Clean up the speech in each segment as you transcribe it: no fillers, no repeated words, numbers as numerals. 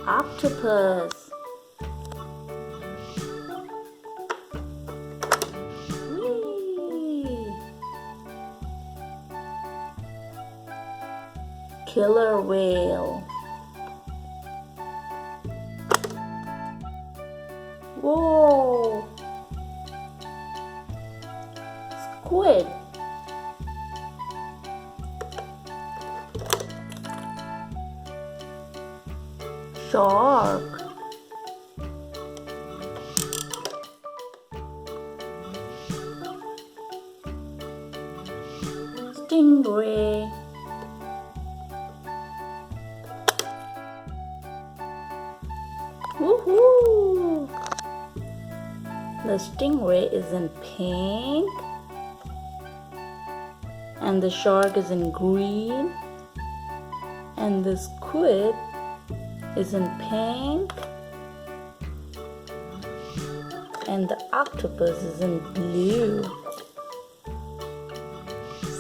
Octopus. Whee! Killer whale. Whoa! Squid. Shark. Stingray. Woohoo! The stingray is in pink, and the shark is in green, and the squid is in pink, and the octopus is in blue.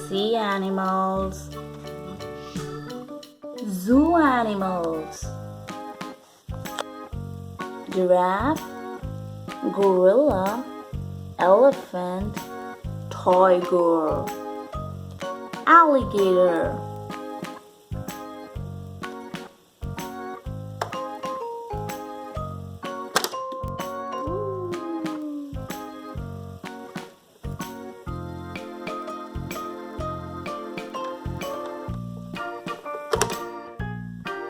Sea animals, zoo animals, giraffe, gorilla, elephant, tiger, alligator.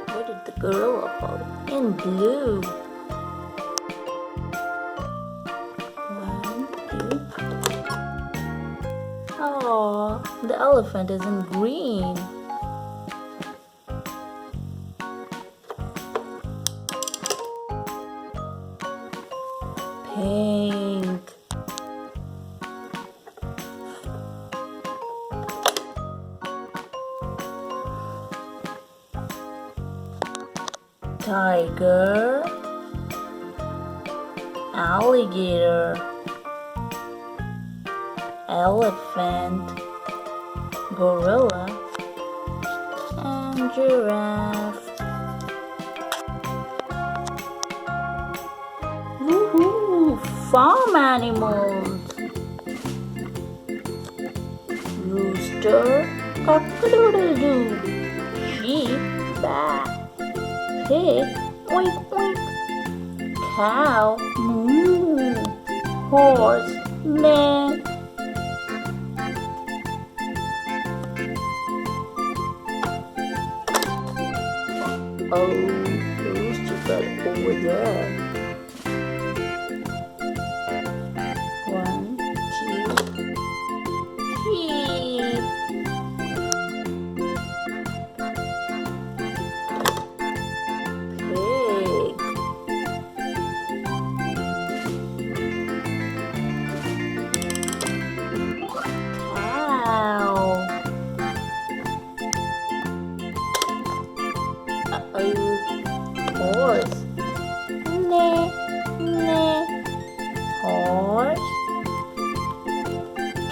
Where did the gorilla fall? In blue. One, two. Oh, the elephant is in green. Pink. Tiger, alligator, elephant, gorilla, and giraffe. Woohoo! Farm animals. Rooster, cock-a-doodle-doo. Sheep, baa. Pig, oink oink. Cow, moo. Horse, meh. Oh, the rooster fell over there. One, two. Sheep. Pig. Cow. Horse. Neigh, neigh. Horse.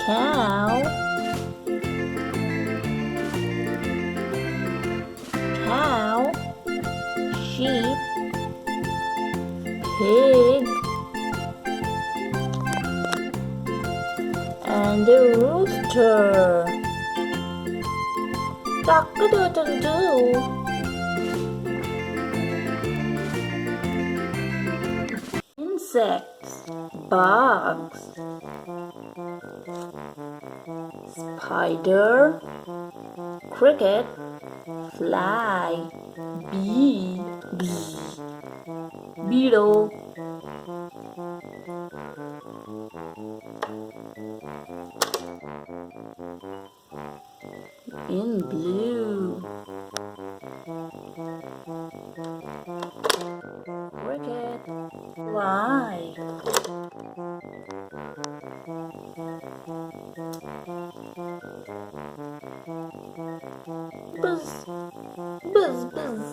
Cow. Cow. Sheep. Pig. And a rooster. Cock-a-doodle-doo. Insects, bugs, spider, cricket, fly, bee, beetle. In blue. Cricket, fly. Buzz, buzz, buzz.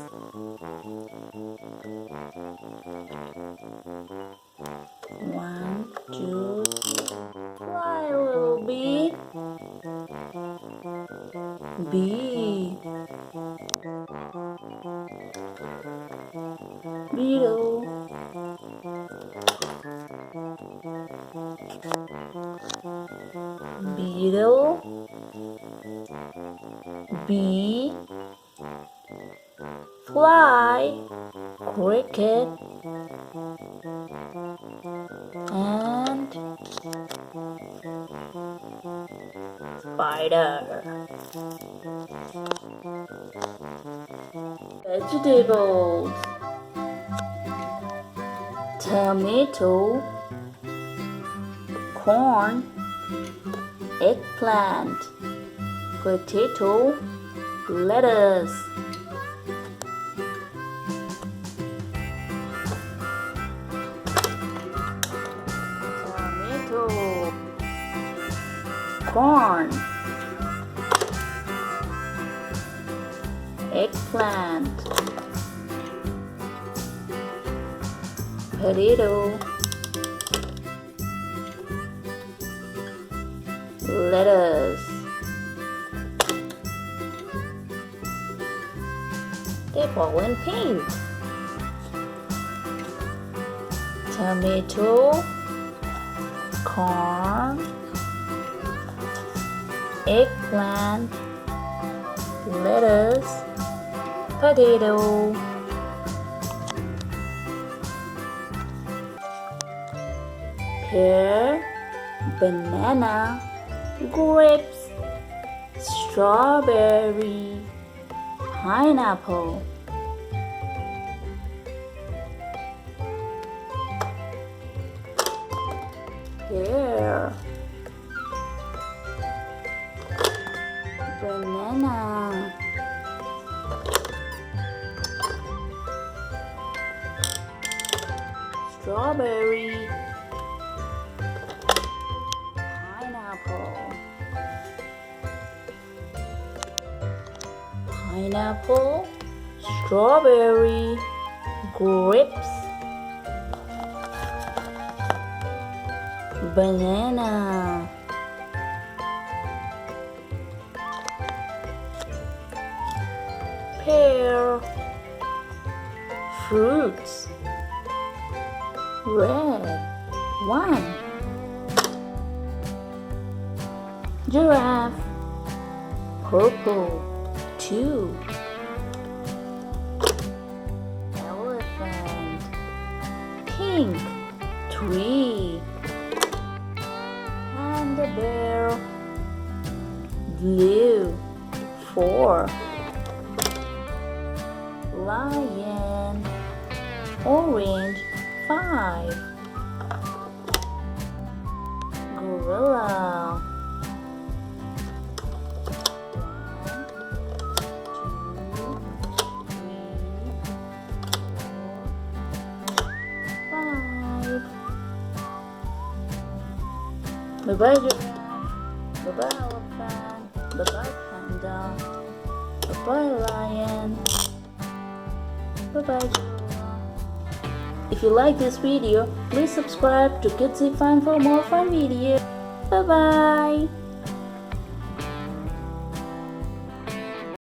One, two, fly, little bee. Bee. bee, fly, cricket, and spider. Vegetables: tomato, corn, eggplant, potato, lettuce. Tomato, corn, eggplant, potato, lettuce. They're all in pink. Tomato, corn, eggplant, lettuce, potato. Pear, banana, grapes, strawberry, pineapple. Pear, banana, strawberry, pineapple, strawberry, grapes, banana. Pear, fruits, red, 1. Giraffe, purple, 2. Elephant, pink, 3. And a bear, blue, 4. Lion, orange, 5. Gorilla, 5. Bye-bye giraffe, bye-bye elephant, bye-bye panda, bye-bye lion, bye-bye giraffe. If you like this video, please subscribe to Kidsy Fun for more fun videos. Bye-bye.